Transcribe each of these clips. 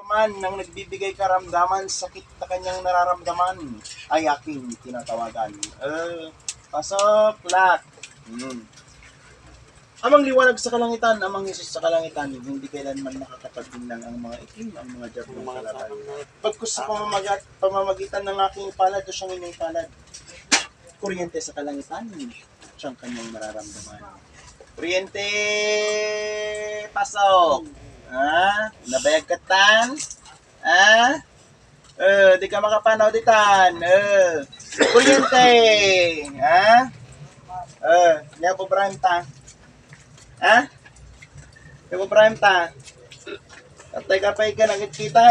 man ang nagbibigay karamdaman, sakit na kanyang nararamdaman, ay aking tinatawagan. Pasok, lak. Amang liwanag sa kalangitan, amang Hesus sa kalangitan, hindi kailanman makakapagdinlang ang mga itim, ang mga jabong kalaban. Pagkus sa pamamagitan ng aking palad o siyang inyong palad, kuryente sa kalangitan, siyang kanyang mararamdaman. Kuryente, pasok! Nabayag katan? Di ka makapanaw ditan. Kuryente! Niya po ta. Niya po ta. Tatay kapay ka nakikita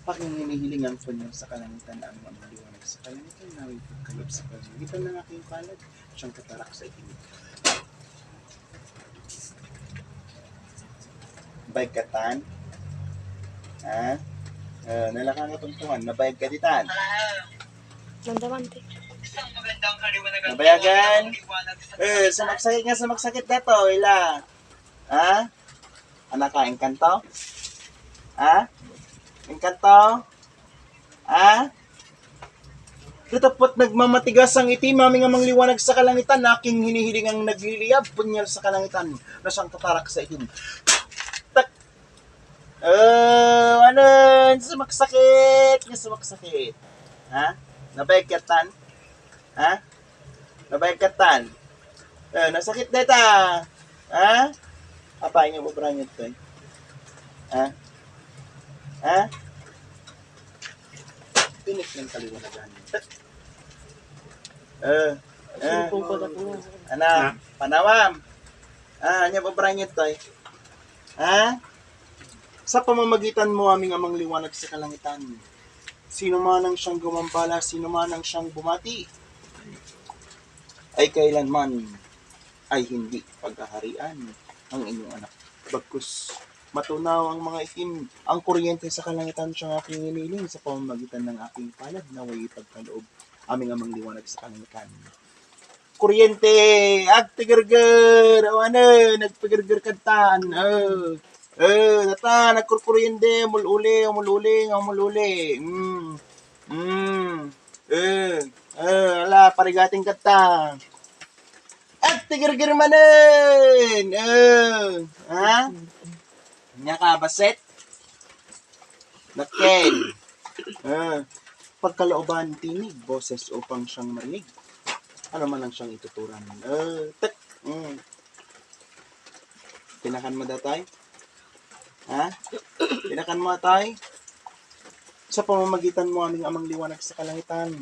Paking hinihilingan ko niyo sa kalangitan ang mga liwanag sa kalangitan na may pagkalap sa kalangitan ng aking palad, siyang katarak sa itin. Bayag katan? Nalakang katungtungan, nabayag ka ditan. Nandamante. Nabayagan? Sumagsakit dato, ila. Anak ka, engkanto? Engkanto? Tutapot nagmamatigas ang itim, aming amang liwanag sa kalangitan, aking hinihiling ang nagliliyab, punyal sa kalangitan, na siyang tatarak sa itim. Tak! Sumagsakit! Nabayag katan? Nabayag katan? Nasakit data! Apa niyo mo branyot to? Pinik ng kaliwanagan. Panawam. Niya mo branyot to? Sa pamamagitan mo aming amang liwanag sa kalangitan, sino man ang siyang gumambala, sino man ang siyang bumati, ay kailanman ay hindi pagkaharian ang inyong anak. Bagkus matunaw ang mga itim, ang kuryente sa kalangitan siyang aking hiniling sa pamamagitan ng aking palad na way pagkaloob, aming amang liwanag sa kalangitan. Kuryente, agtigargar, nagpagargar kantan, nagkurkuryente, umululi. Parigating kata. At tigar-gar manin! Nya ka, baset? Nakel. Pagkalooban tinig, boses upang siyang marinig. Ano man ang siyang ituturan. Tinakan mo datay? Tinakan mo atay? Sa pamamagitan mo aming amang liwanag sa kalangitan.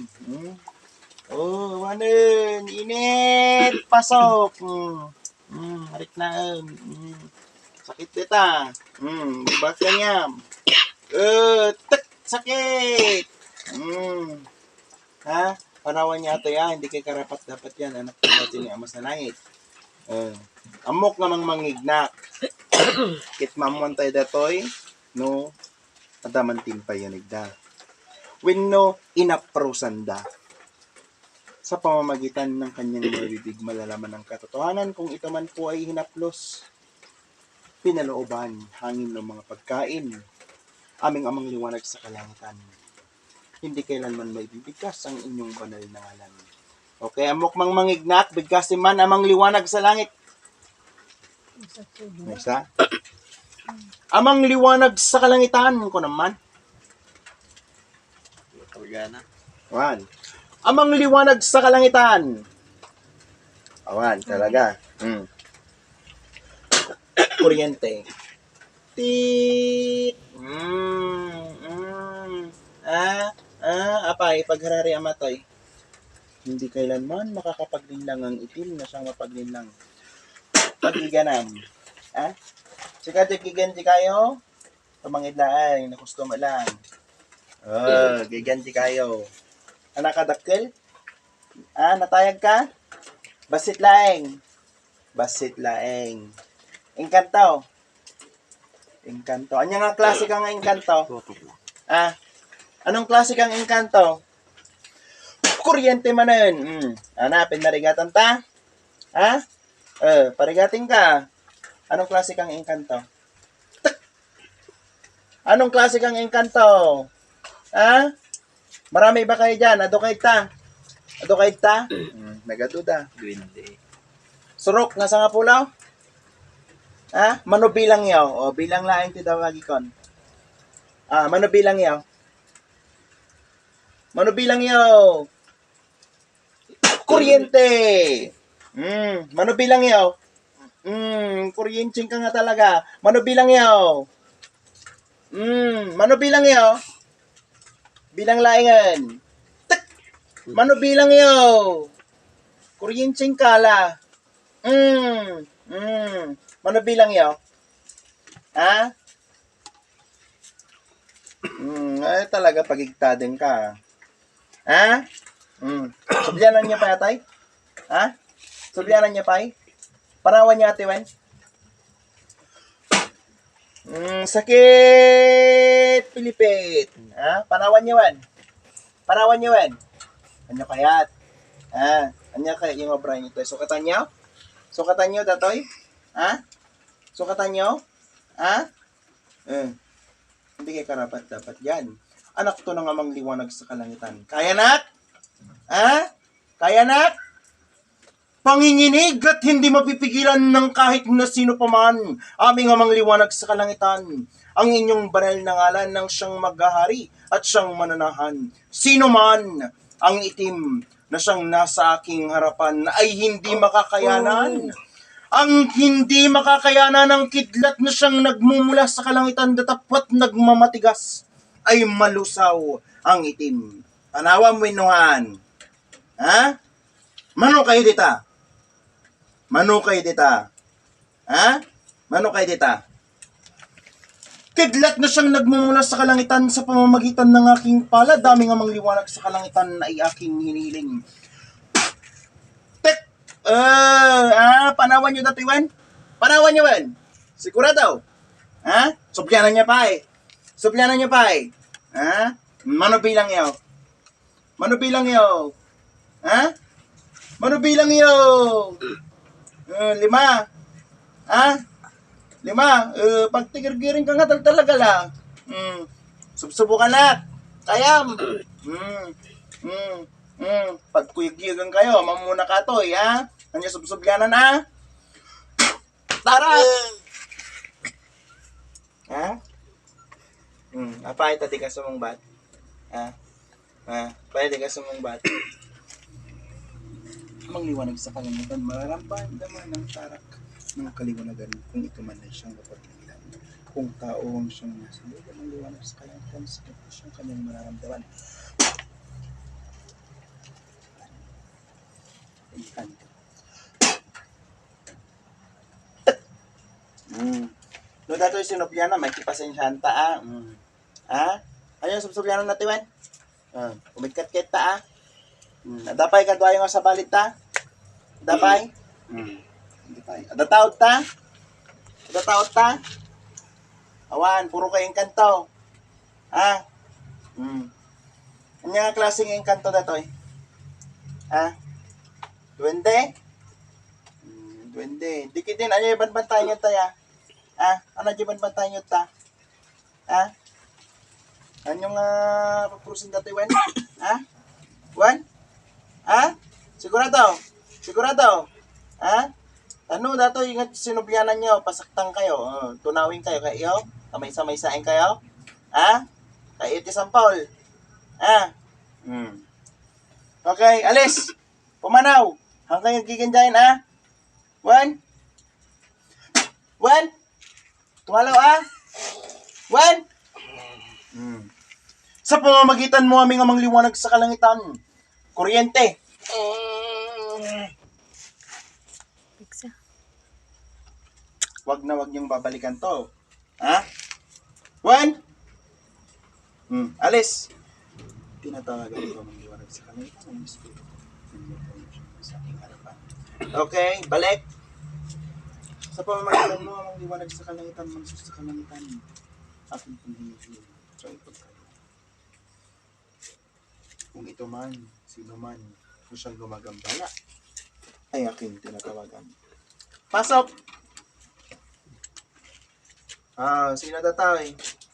Init! Pasok! Harik na. Sakit dita. Bubat ka niya. Sakit! Panawan niya ito yan. Hindi kayo karapat dapat yan. Anak ko natin ni Ama sa langit. Amok namang mangignak. Kit mamuan tayo datoy. No? Adamantin pa yanig da. When no, inaprosanda. Sa pamamagitan ng kanyang mabibig malalaman ng katotohanan kung ito man po ay hinaplos, pinalooban, hangin ng mga pagkain, aming amang liwanag sa kalangitan. Hindi kailanman may bibigkas ang inyong banal na ngalan. Okay, amok mang mangignak, bigkasin man amang liwanag sa langit. Isa? Amang liwanag sa kalangitan ko naman. One. Amang liwanag sa kalangitan. Awan, talaga. Kuryente. Tit. Apay, pagharari amatay. Hindi kailanman makakapaglinlang ang itim na siyang mapaglinlang. Pagiganam. Sika giganti kayo? Pamangidlaan, nakustoma lang. Giganti kayo. Anak kadakkel? Natayag ka? Basit laeng. Engkanto. Anya nga klase ka nga engkanto? Anong klase kang engkanto? Kuryente manen. Pinarigatan ta? Parigating ka. Anong klase kang engkanto? Anong klase kang engkanto? Ha? Marami ba kayo dyan? Adukay ta? Adukay ta? Nagaduda. Duwende. Surok, nasa nga pulaw? Ha? Mano bilang yaw? O, bilang laing ti daw lagi kon. Mano bilang yaw? Mano bilang yaw? Kuryente! Mano bilang yaw? Kuryente ka nga talaga. Mano bilang yaw? Mano bilang yaw? Bilang laingan. Tak! Mano bilang yaw? Kuryente kala. Mano bilang yaw? Ha? Ay talaga pagigtaden ka. Ha? Subyanan niya pa yatay? Ha? Subyanan niya pa Parawan niya ate Wen? Sakit Pilipit. Ha? Parawan niya Wen? Parawan niya Wen? Anyo kayat? Ha? Anyo kaya yung obra niyo to? Sukatan niyo? Sukatan niyo datoy? Ha? Sukatan niyo? Ha? Hindi kayo karapat dapat yan. Anak to ng amang liwanag sa kalangitan. Kaya nak? Ha? Kaya nak? Panginginig at hindi mapipigilan ng kahit na sino paman. Aming amang liwanag sa kalangitan. Ang inyong banal na ngalan ng siyang maghahari at siyang mananahan. Sino man ang itim na siyang nasa aking harapan ay hindi makakayanan. Ang hindi makakayanan ng kidlat na siyang nagmumula sa kalangitan datapwat nagmamatigas ay malusaw ang itim. Tanawa mo inuhan. Ha? Mano kayo dita? Mano kayo dita? Ha? Mano kayo dita? Kidlat na siyang nagmumula sa kalangitan sa pamamagitan ng aking pala. Daming amang liwanag sa kalangitan ay aking hinihiling. Panawan nyo dati, Wen? Panawan nyo, Wen? Sigurado? Ha? Supyanan niya pa Supyanan niya pa Ha? Mano bilang yaw? Mano bilang yaw? Ha? Mano bilang yaw? 5. Ha? 5. Pag tigir-giring ka nga talaga lang. Subukan na. Kayam. Pag kuyag-gigan kayo, mamuna ka to, ha? Ano subsubyanan na? Tara! Ha? Apay tati ka sumungbat? Ha? Pwede ka sumungbat? Amang liwanag sa kalangitan, mararampan naman ng tarak ng kaliwanagan kung ito man ay siyang kapatilan. Kung tao ang siyang nasa loob ng liwanag sa kalangitan, sakit na siyang kanyang mararamdaman. Engkanto. No dato yung sinupyanan, may kipasensyahan ta Ayun, subsubyanan natin, Wen? Umikkat-kit ta Adapay ka duwayo nga sa balit ta? Adapay? Adapay. Adataot ta? Adataot ta? Awan, puro kayo engkanto. Ano nga klaseng engkanto datoy? Duwende? Duwende. Dikit din, ano yung banbantayan nyo tayo? Ano yung banbantayan nyo ta? Ano yung papurusin dati, Wen? Wen? Sigurado? Sigurado? Ano dato yung sinubyanan nyo? Pasaktang kayo. Tunawin kayo kayo? Kamay-samay-sain kayo? Kayo iti sampol? Okay, alis! Pumanaw! Hanggang yung gigandahin, Wen? Wen? Tumalaw, Wen? Sa pamamagitan mo aming amang liwanag sa kalangitan. Kuryente. Pizza. Wag niyong babalikan to. Wen? Alis. Tinatawagan ko amang liwanag sa kalangitan. Ang espiritu. Sa aking harapan. Okay, balik. Sa pamamagitan mo amang liwanag sa kalangitan. Mansus sa kalangitan. Aking panghinihil. So, ipagkakas. Kung ito man, sino man, kung siyang gumagambala, ay aking tinatawagan. Pasok! Sino tatay?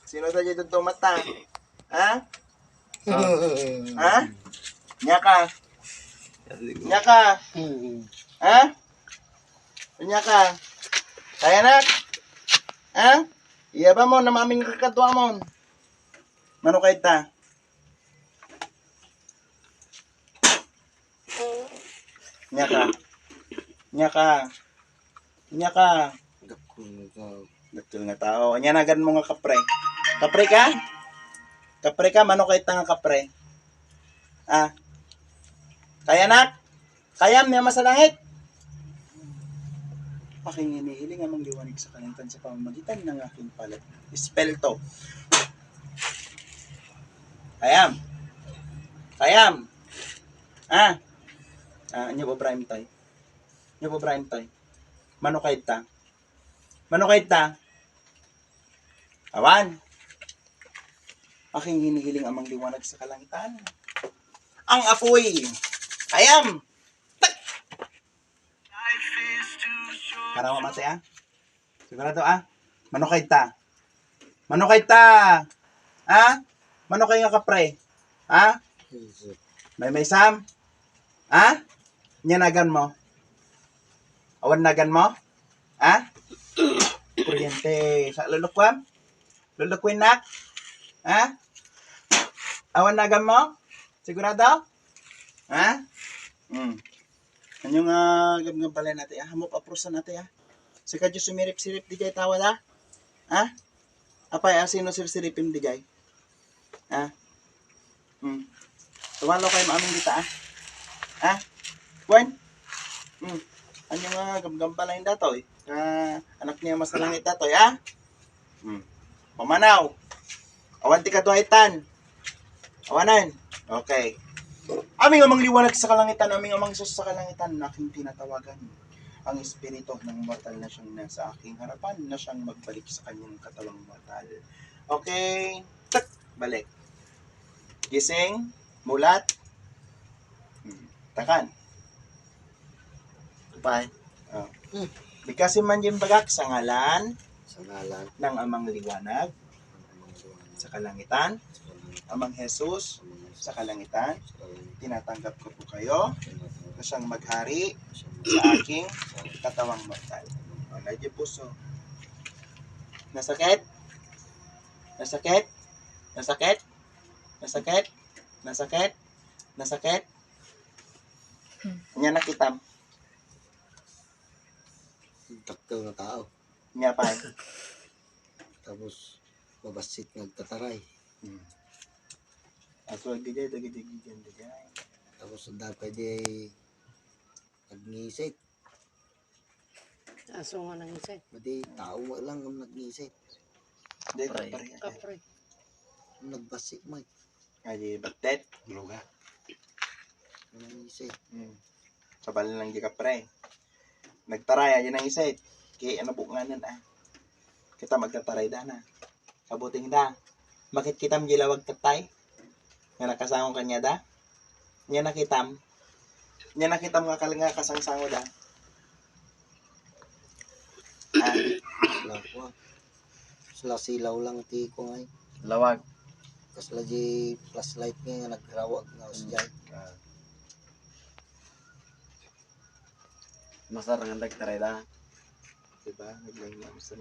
Sino tayo dito mata? Ha? Ha? Nya ka? Nya ka? Ha? Nya ka? Kaya na? Ha? Iya ba mo na maming kakatwa mo? Mano kay ta? Nya ka? Nya ka? Nya ka? Dakil nga tao. Anya nagan mo nga kapre. Kapre ka? Kapre ka? Mano kay ta nga kapre? Ah? Kaya na? Kayam niya masalangit? Aking hinihiling amang liwanag sa kalangitan sa pamamagitan ng aking palad. Spell to. Kayam. Kayam. Ah. Nyo po prime time. Nyo po prime time. Mano kay ta? Mano kay ta? Awan. Aking hinihiling amang liwanag sa kalangitan. Ang apoy. Kayam. Para mamate ah. Sigurado ah. Mano kay ta? Mano kay ta? Ha? Mano kay nga kapre? Ha? May sam? Ha? Nyanagan mo? Awan nagan mo? Ha? Kuryente. Sa lulukwam? Lulukwin nak? Ha? Awan nagan mo? Sigurado? Ha? Ano nga gabgab pala natin ah? Hamop aprosa natin ah? Sika Diyos sumirip-sirip di jay tawad ah? Ha? Apay sino sir-siripin di jay? Ha? Tumalo kayo maaming dita ah? Ha? Gwen? Ano nga gabgab pala yung datoy? Anak niya masalangit datoy ah? Pamanaw. Awan ti kaduhaitan. Awanan. Okay. Aming amang liwanag sa kalangitan, aming amang Diyos sa kalangitan, na aking tinatawagan. Ang espiritu ng mortal na siyang nasa aking harapan, na siyang magbalik sa kanyang katawang mortal. Okay. Tak. Balik. Gising. Mulat. Takan. Pay. Oh. Bigkasin man yung bagak sa ngalan Sa ngalan ng amang liwanag sa kalangitan, amang Jesus sa kalangitan, tinatanggap ko po kayo na siyang maghari sa aking katawang mortal. Wala di puso. Nasakit? Nasakit? Nasakit? Nasakit? Nasakit? Nasakit? Nya nakitam. takto na tao. Nya pa. Tapos babasit nagtataray. Aswag di jay, dagi-dagi-dyan di jay. Tapos ang dapat di nag-ngisip. Aso nga nang isa. Madi tao lang ang nag-ngisip. Di, kapare. Kapre. Nagbasik mo. Ay, batet. Luga. Nag-ngisip. Sabal lang di kapre. Nagtaray, ayan ang isay. Kaya ano po nga nun ah. Kita magtataray da na. Kabuting da. Bakit kitam gilawag tatay? Nga nakasangong kanya da? Nya nakitam. Nya nakitam nga kalinga kasangsango da. Sila ko. Sila silaw lang ti ko ngay. Lawag. Kasla di flashlight nga nagrawag nga usjay. Masarang ang nagtaray da. Diba? Naglang sa